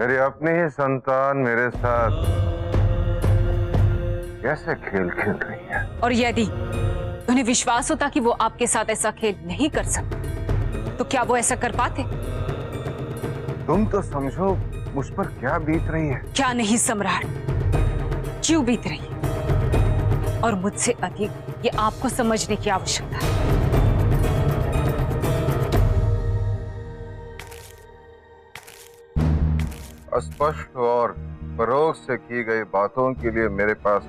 मेरी अपनी ही संतान मेरे साथ कैसे खेल खेल रही है। और यदि उन्हें विश्वास होता कि वो आपके साथ ऐसा खेल नहीं कर सकते तो क्या वो ऐसा कर पाते? तुम तो समझो मुझ पर क्या बीत रही है। क्या नहीं सम्राट, क्यों बीत रही है और मुझसे अधिक ये आपको समझने की आवश्यकता है। अस्पष्ट और फरोग से की गई बातों के लिए मेरे पास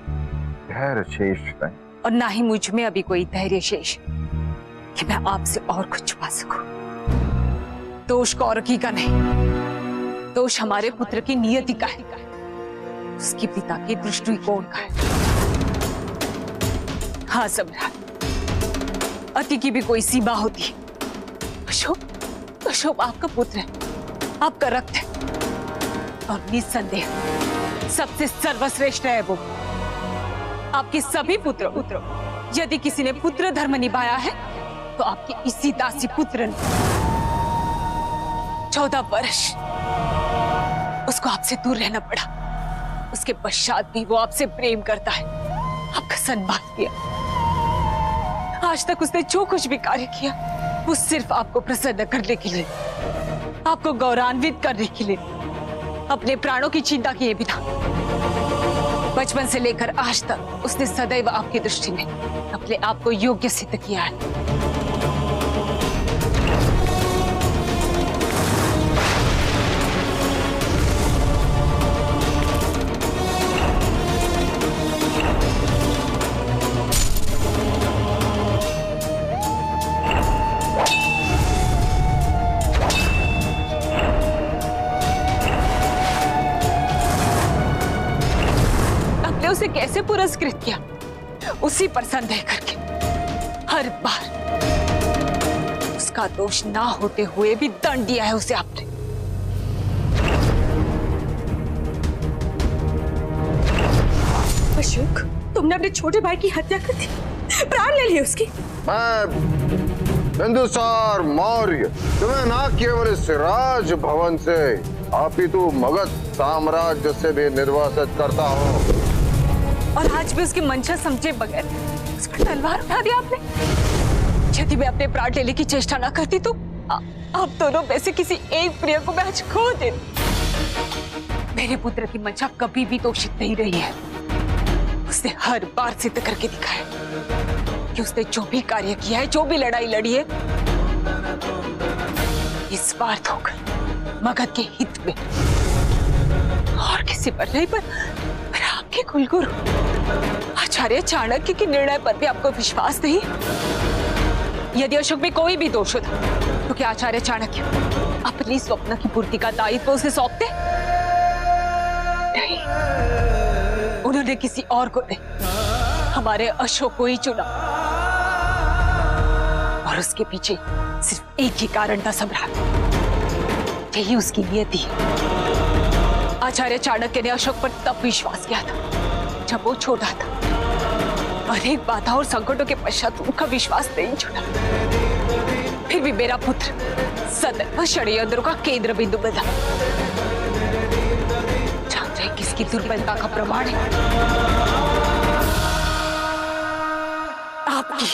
धैर्य शेष नहीं, और ना ही मुझ में अभी कोई धैर्य शेष कि मैं आपसे और कुछ छुपा सकूं। दोष कौरकी का नहीं, दोष हमारे पुत्र की नियति का है, उसके पिता के दृष्टिकोण का है। हाँ सम्राट, अति की भी कोई सीमा होती है। अशोक आपका पुत्र है, आपका रक्त है, और निस्संदेह सबसे सर्वश्रेष्ठ है वो। आपके सभी पुत्र यदि किसी ने पुत्र धर्म निभाया है तो आपके इसी दासी पुत्र ने 14 वर्ष उसको आपसे दूर रहना पड़ा। उसके पश्चात भी वो आपसे प्रेम करता है, आपका सम्मान किया। आज तक उसने जो कुछ भी कार्य किया वो सिर्फ आपको प्रसन्न करने के लिए, आपको गौरवान्वित करने के लिए, अपने प्राणों की चिंता किए बिना। बचपन से लेकर आज तक उसने सदैव आपकी दृष्टि में अपने आप को योग्य सिद्ध किया है। उसे कैसे पुरस्कृत किया, उसी पर संदेह करके हर बार उसका दोष ना होते हुए भी दंड दिया है उसे आपने। अशोक, तुमने अपने छोटे भाई की हत्या कर दी, प्राण ले लिए उसके। मैं बिंदुसार मौर्य तुम्हें ना केवल इस राज भवन से अपितु मगध साम्राज्य से भी निर्वासित करता हूँ। और आज भी उसकी मंशा समझे बगैर उस पर तलवार उठा दिया आपने। यदि मैं अपने प्राण लेने की चेष्टा ना करती तो आप दोनों में से किसी एक प्रिय को मैं आज खो देती। मेरे पुत्र की मंशा कभी भी दोषित नहीं रही है। उसने हर बार सिद्ध करके दिखाया कि उसने जो भी कार्य किया है, जो भी लड़ाई लड़ी है, इस बार होकर मगध के हित में, और किसी पर नहीं। पर आपके कुलगुरु आचार्य चाणक्य के निर्णय पर भी आपको विश्वास नहीं? यदि अशोक में कोई भी दोष होता तो क्या आचार्य चाणक्य अपनी स्वप्न की पूर्ति का दायित्व उसे सौंपते? नहीं, उन्होंने किसी और को नहीं, हमारे अशोक को ही चुना। और उसके पीछे सिर्फ एक ही कारण था सम्राट, यही उसकी नियति है। आचार्य चाणक्य ने अशोक पर तब विश्वास किया था जब वो छोटा था। अनेक बाधाओं और संकटों के पश्चात उनका विश्वास नहीं छूटा। फिर भी मेरा पुत्र सदैव षड्यंत्रों का केंद्र बिंदु बना। जानते हैं किसकी दुर्बलता का प्रमाण है? आपकी।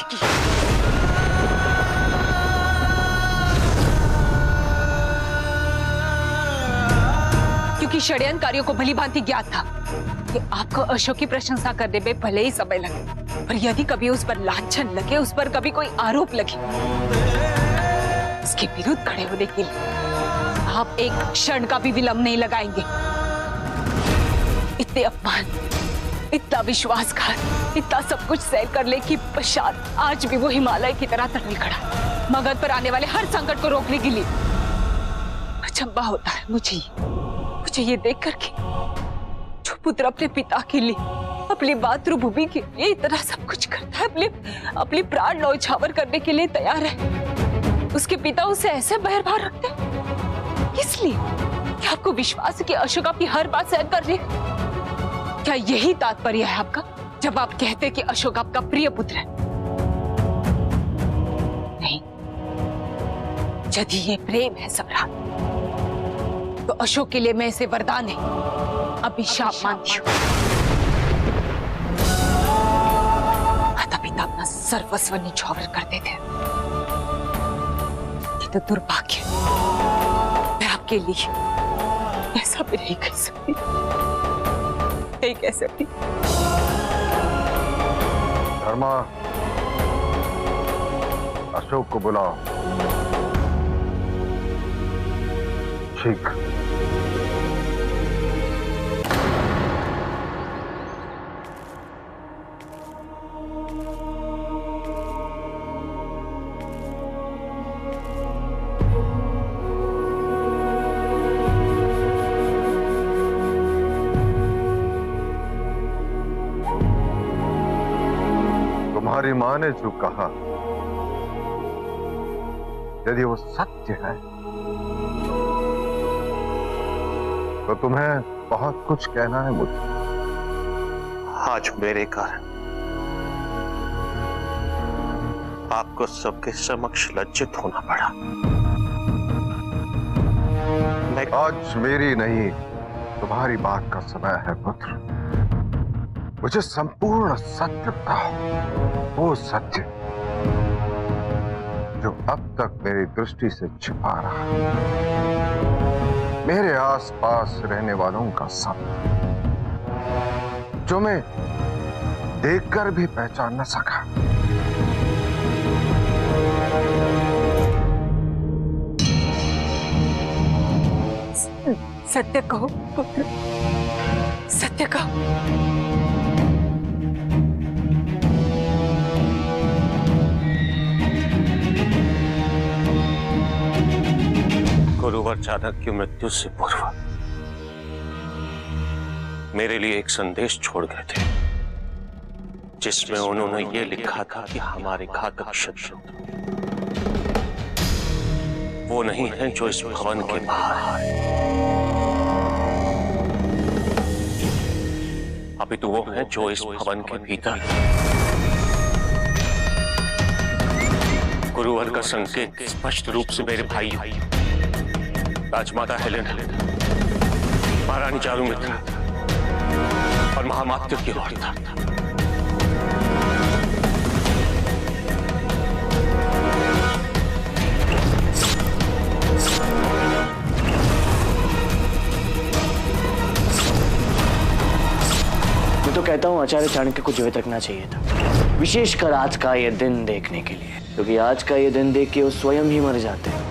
क्योंकि षड्यंत्रकारियों को भली भांति ज्ञात था कि आपको अशोक की प्रशंसा करने में भले ही समय लगे, पर यदि कभी उस पर लांछन लगे, उस पर कभी कोई आरोप लगे, उसके विरुद्ध खड़े होने के लिए आप एक क्षण का भी विलंब नहीं लगाएंगे। इतने अपमान, इतना विश्वासघात, इतना सब कुछ सहन करने के पश्चात आज भी वो हिमालय की तरह तटने खड़ा, मगध पर आने वाले हर संकट को रोकने के लिए। अचंभा होता है मुझे ये देख करके, जो पुत्र अपने पिता के लिए, अपनी मातृभूमि के लिए इतना सब कुछ करता है, अपने प्राण न्यौछावर करने के लिए तैयार है, उसके पिता उसे ऐसे बहरबार रखते हैं। किस लिए? क्या आपको विश्वास है कि अशोक आपकी हर बात सहन कर रहे? क्या यही तात्पर्य है आपका जब आप कहते हैं कि अशोक आपका प्रिय पुत्र है? नहीं, यदि ये प्रेम है सम्राट, तो अशोक के लिए मैं इसे वरदान है, अभिशाप मानती हूँ। माता पिता अपना सर्वस्व निछावर करते थे, ये तो दुर्भाग्य। मैं आपके लिए ऐसा भी नहीं कह सकती, नहीं कह सकती। धर्मा, अशोक को बुलाओ। ठीक। तुम्हारी मां ने जो कहा, यदि वो सत्य है तो तुम्हें बहुत कुछ कहना है मुझे। आज मेरे कारण आपको सबके समक्ष लज्जित होना पड़ा। आज मेरी नहीं, तुम्हारी बात का समय है पुत्र। मुझे संपूर्ण सत्य बताओ, वो सत्य जो अब तक मेरी दृष्टि से छिपा रहा, मेरे आसपास रहने वालों का सत्य जो मैं देखकर भी पहचान न सका। सत्य कहो पुत्र, सत्य कहो। गुरुवर चाणक्य की मृत्यु से पूर्व मेरे लिए एक संदेश छोड़ गए थे, जिसमें उन्होंने ये लिखा था कि हमारे घातक शत्रु वो नहीं है जो इस भवन के बाहर है, अपितु वो है जो इस भवन के भीतर। गुरुवर का संकेत स्पष्ट रूप से मेरे भाई राजमाता हेलेन, महारानी चारुमित्रा और महामात्य की ओर था। मैं तो कहता हूं आचार्य चाणक्य को जीवित रखना चाहिए था, विशेषकर आज का ये दिन देखने के लिए, क्योंकि आज का ये दिन देख के वो स्वयं ही मर जाते हैं।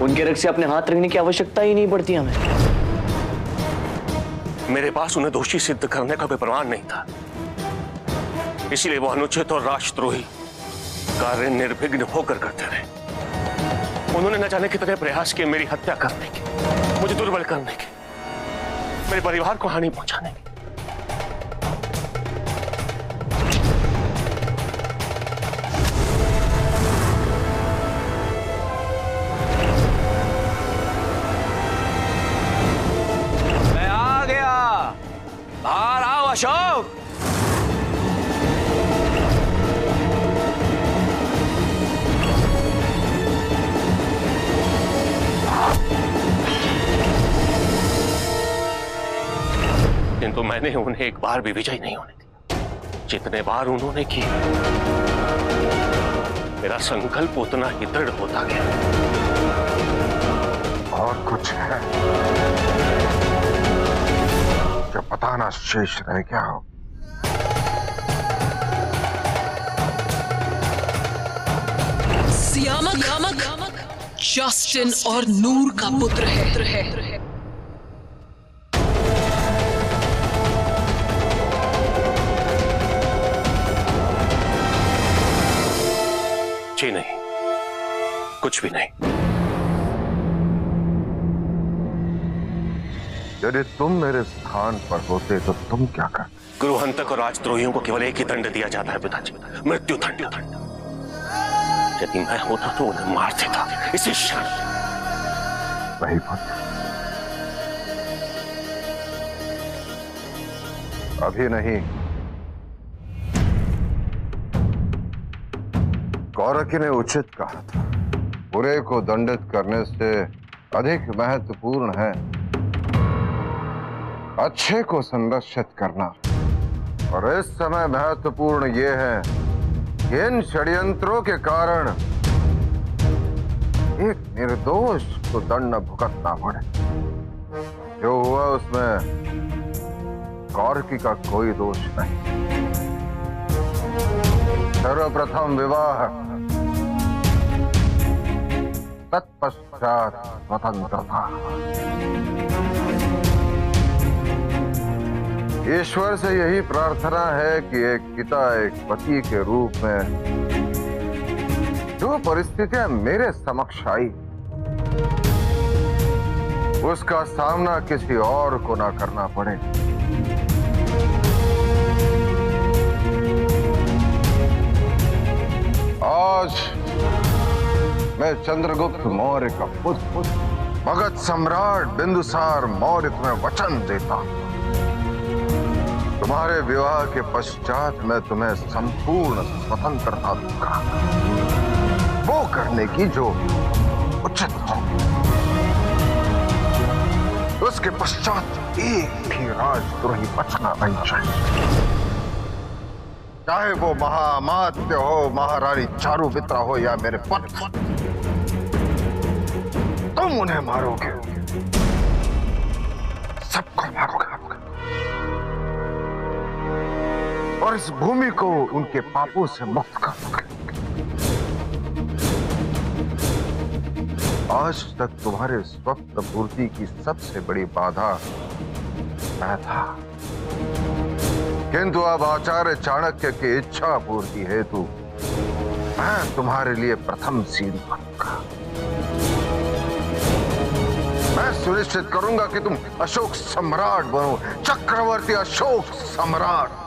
उनके रक्त से अपने हाथ रखने की आवश्यकता ही नहीं पड़ती हमें। मेरे पास उन्हें दोषी सिद्ध करने का भी प्रमाण नहीं था, इसलिए वो अनुचित और राष्ट्रद्रोही कार्य निर्विघ्न होकर करते रहे। उन्होंने न जाने कितने प्रयास किए मेरी हत्या करने के, मुझे दुर्बल करने के, मेरे परिवार को हानि पहुंचाने की। बाहर आओ अशोक। किंतु मैंने उन्हें एक बार भी विजय नहीं होने दिया। जितने बार उन्होंने की, मेरा संकल्प उतना ही दृढ़ होता गया। और कुछ है जो बताना शेष रह गया हो? सियामक जस्टिन और नूर का पुत्र है। जी नहीं, कुछ भी नहीं। यदि तुम मेरे स्थान पर होते तो तुम क्या करते? गुरुहंतक और राजद्रोहियों को केवल एक ही दंड दिया जाता है पिताजी, मृत्यु दंड। यदि मैं होता तो उन्हें मार देता इसी क्षण। वही पुत्र, अभी नहीं। कौरकी ने उचित कहा था, बुरे को दंडित करने से अधिक महत्वपूर्ण है अच्छे को संरक्षित करना। और इस समय महत्वपूर्ण ये है कि इन षड्यंत्रों के कारण एक निर्दोष को दंड भुगतना पड़े। जो हुआ उसमें कौरकी का कोई दोष नहीं। सर्वप्रथम विवाह, तत्पश्चात स्वतंत्रता। ईश्वर से यही प्रार्थना है कि एक पिता एक पति के रूप में जो परिस्थितियां मेरे समक्ष आई उसका सामना किसी और को ना करना पड़े। आज मैं चंद्रगुप्त मौर्य का पुत्र मगध सम्राट बिंदुसार मौर्य तुम्हें वचन देता हूं। तुम्हारे विवाह के पश्चात मैं तुम्हें संपूर्ण स्वतंत्रता दूंगा, वो करने की जो उचित हो। उसके पश्चात एक भी राजद्रोही बचना नहीं चाहिए, चाहे वो महामात्य हो, महारानी चारुवित्रा हो या मेरे पुत्र। तुम उन्हें मारोगे, सबको मारोगे और इस भूमि को उनके पापों से मुक्त कर दोगे। आज तक तुम्हारे स्वप्न पूर्ति की सबसे बड़ी बाधा मैं था, किंतु अब आचार्य चाणक्य की इच्छा पूर्ति हेतु मैं तुम्हारे लिए प्रथम सीढ़ी बनूंगा। मैं सुनिश्चित करूंगा कि तुम अशोक सम्राट बनो, चक्रवर्ती अशोक सम्राट।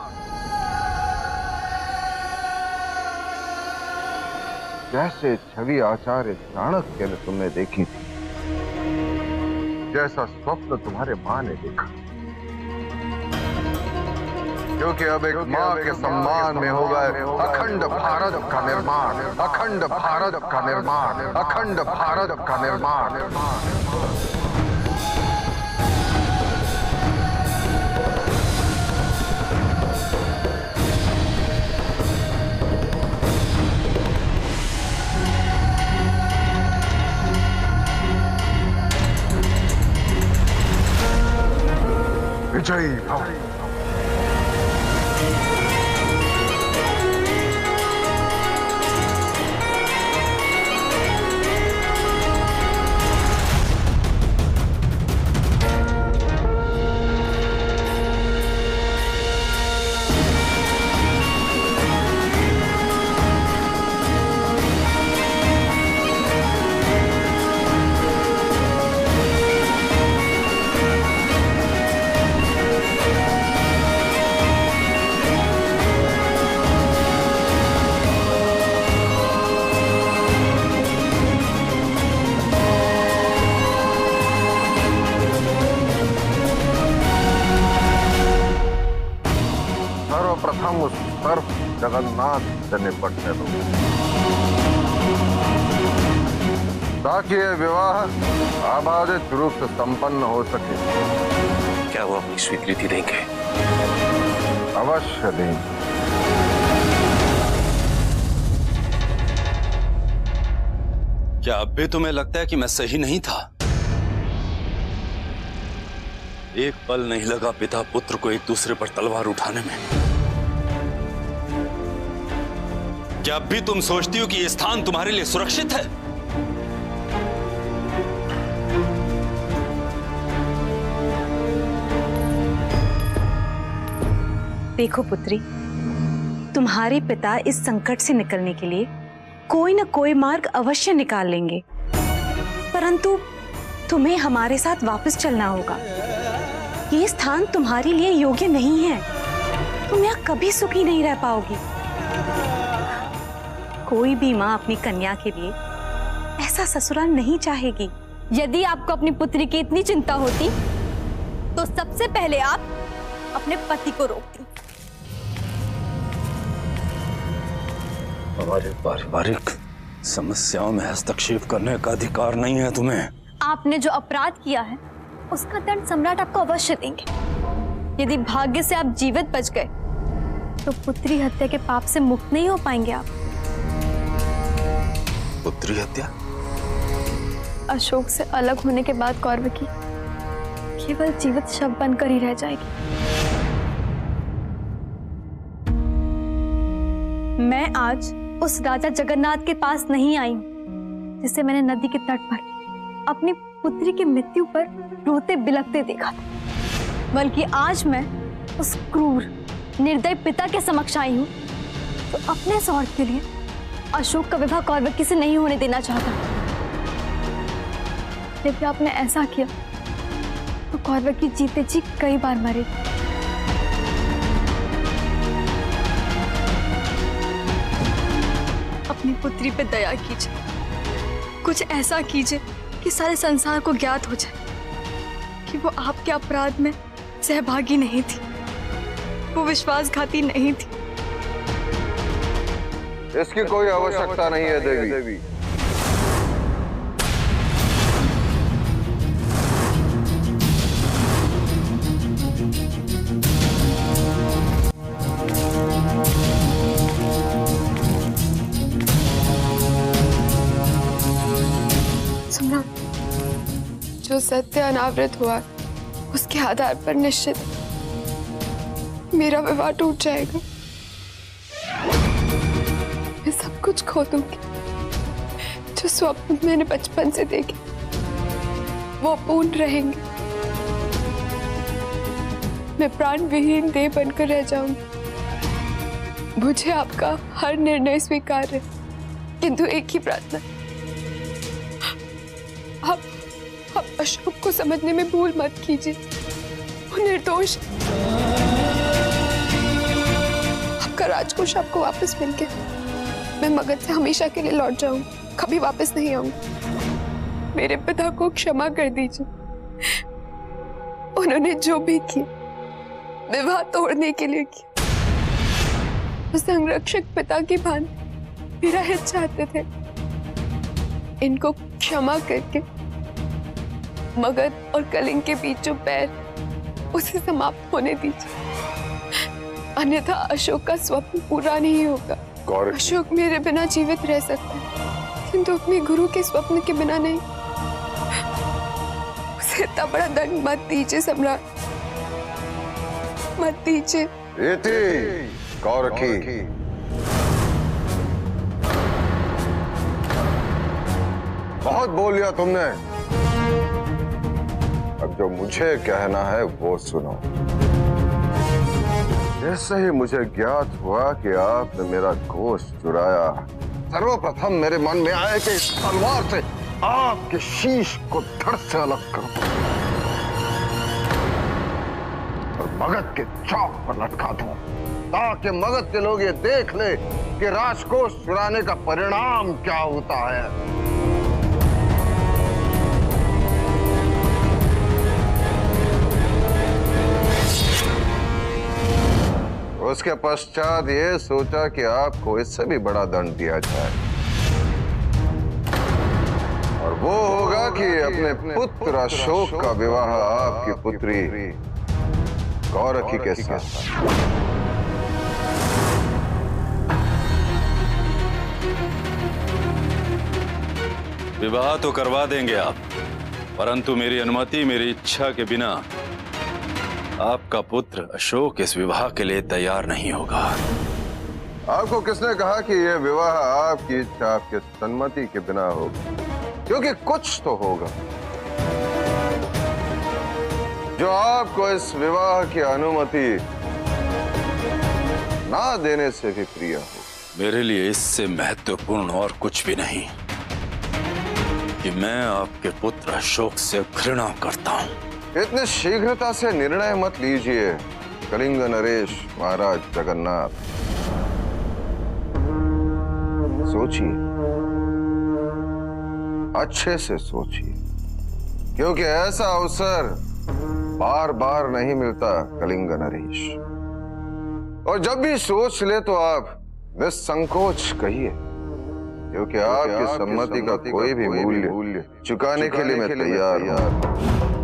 जैसे छवि आचार्य चाणक्य ने तुमने देखी थी, जैसा स्वप्न तुम्हारे मां ने देखा, क्योंकि अब एक मां के सम्मान में होगा अखंड भारत का निर्माण, अखंड भारत का निर्माण, अखंड भारत का निर्माण। विजयी भव। सर्वप्रथम उस सर्प जगन्नाथ से निपटने दो, ताकि यह विवाह आबादित रूप से संपन्न हो सके। क्या वो अपनी स्वीकृति देंगे? अवश्य देंगे। क्या अब भी तुम्हें लगता है कि मैं सही नहीं था? एक पल नहीं लगा पिता पुत्र को एक दूसरे पर तलवार उठाने में। क्या अब भी तुम सोचती हो कि यह स्थान तुम्हारे लिए सुरक्षित है? देखो पुत्री, तुम्हारे पिता इस संकट से निकलने के लिए कोई न कोई मार्ग अवश्य निकाल लेंगे, परंतु तुम्हें हमारे साथ वापस चलना होगा। ये स्थान तुम्हारे लिए योग्य नहीं है, तुम यहाँ कभी सुखी नहीं रह पाओगी। कोई भी माँ अपनी कन्या के लिए ऐसा ससुराल नहीं चाहेगी। यदि आपको अपनी पुत्री की इतनी चिंता होती तो सबसे पहले आप अपने पति को रोकती। हमारे पारिवारिक समस्याओं में हस्तक्षेप करने का अधिकार नहीं है तुम्हें। आपने जो अपराध किया है उसका दंड सम्राट आपको अवश्य देंगे। यदि भाग्य से आप जीवित बच गए तो पुत्री हत्या के पाप से मुक्त नहीं हो पाएंगे आप। पुत्री हत्या? अशोक से अलग होने के बाद कौरवकी केवल जीवित शव बनकर ही रह जाएगी। मैं आज उस राजा जगन्नाथ के पास नहीं आई हूं जिसे मैंने नदी के तट पर अपनी पुत्री की मृत्यु पर रोते बिलखते देखा था, बल्कि आज मैं उस क्रूर निर्दयी पिता के समक्ष आई हूं तो अपने स्वार्थ के लिए अशोक का विवाह कौरवकी से नहीं होने देना चाहता। यदि आपने ऐसा किया तो कौरवकी जीते जी कई बार मरेगी। अपनी पुत्री पे दया कीजिए, कुछ ऐसा कीजिए कि सारे संसार को ज्ञात हो जाए कि वो आपके अपराध में सहभागी नहीं थी, वो विश्वासघाती नहीं थी। इसकी कोई आवश्यकता नहीं है देवी। सम्राट, जो सत्य अनावृत हुआ उसके आधार पर निश्चित मेरा विवाह टूट जाएगा। मैं सब कुछ खो दूंगी। जो स्वप्न मैंने बचपन से देखे वो पूर्ण रहेंगे। मैं प्राण विहीन देह बनकर रह जाऊंगी। मुझे आपका हर निर्णय स्वीकार है, किंतु एक ही प्रार्थना, आप अशोक को समझने में भूल मत कीजिए। वो निर्दोष। आपका राजकोष आपको वापस मिल गया। मैं मगध से हमेशा के लिए लौट जाऊंगी, कभी वापस नहीं आऊंगी। मेरे पिता को क्षमा कर दीजिए। उन्होंने जो भी किया विवाह तोड़ने के लिए किया। वो संरक्षक पिता की भांति मेरा हित चाहते थे। इनको क्षमा करके मगध और कलिंग के बीच जो बैर उसे समाप्त होने दीजिए, अन्यथा अशोक का स्वप्न पूरा नहीं होगा। अशोक मेरे बिना जीवित रह सकता है, किंतु अपने गुरु के स्वप्न के बिना नहीं। उसे इतना बड़ा दंड मत दीजिए सम्राट, मत दीजिए। कौरकी, बहुत बोल लिया तुमने। अब जो मुझे कहना है वो सुनो। जैसे ही मुझे ज्ञात हुआ कि आपने मेरा गोश्त चुराया, सर्वप्रथम मेरे मन में आया कि इस तलवार से आपके शीश को धड़ से अलग करूं और मगध के चौक पर लटका दूं, ताकि मगध के लोग ये देख ले कि राजकोष चुराने का परिणाम क्या होता है। उसके पश्चात ये सोचा कि आपको इससे भी बड़ा दंड दिया जाए, और वो होगा कि अपने पुत्र अशोक का विवाह आपकी पुत्री कौरकी के साथ। विवाह तो करवा देंगे आप, परंतु मेरी अनुमति, मेरी इच्छा के बिना आपका पुत्र अशोक इस विवाह के लिए तैयार नहीं होगा। आपको किसने कहा कि यह विवाह आपकी इच्छा, आपके सम्मति के बिना होगा? क्योंकि कुछ तो होगा जो आपको इस विवाह की अनुमति ना देने से भी प्रिय हो। मेरे लिए इससे महत्वपूर्ण और कुछ भी नहीं कि मैं आपके पुत्र अशोक से घृणा करता हूं। इतने शीघ्रता से निर्णय मत लीजिए कलिंग नरेश महाराज जगन्नाथ। सोचिए, अच्छे से सोचिए, क्योंकि ऐसा अवसर बार बार नहीं मिलता कलिंग नरेश। और जब भी सोच ले तो आप निसंकोच कहिए, क्योंकि आपकी सम्मति का कोई भी मूल्य चुकाने के लिए मैं तैयार हूं।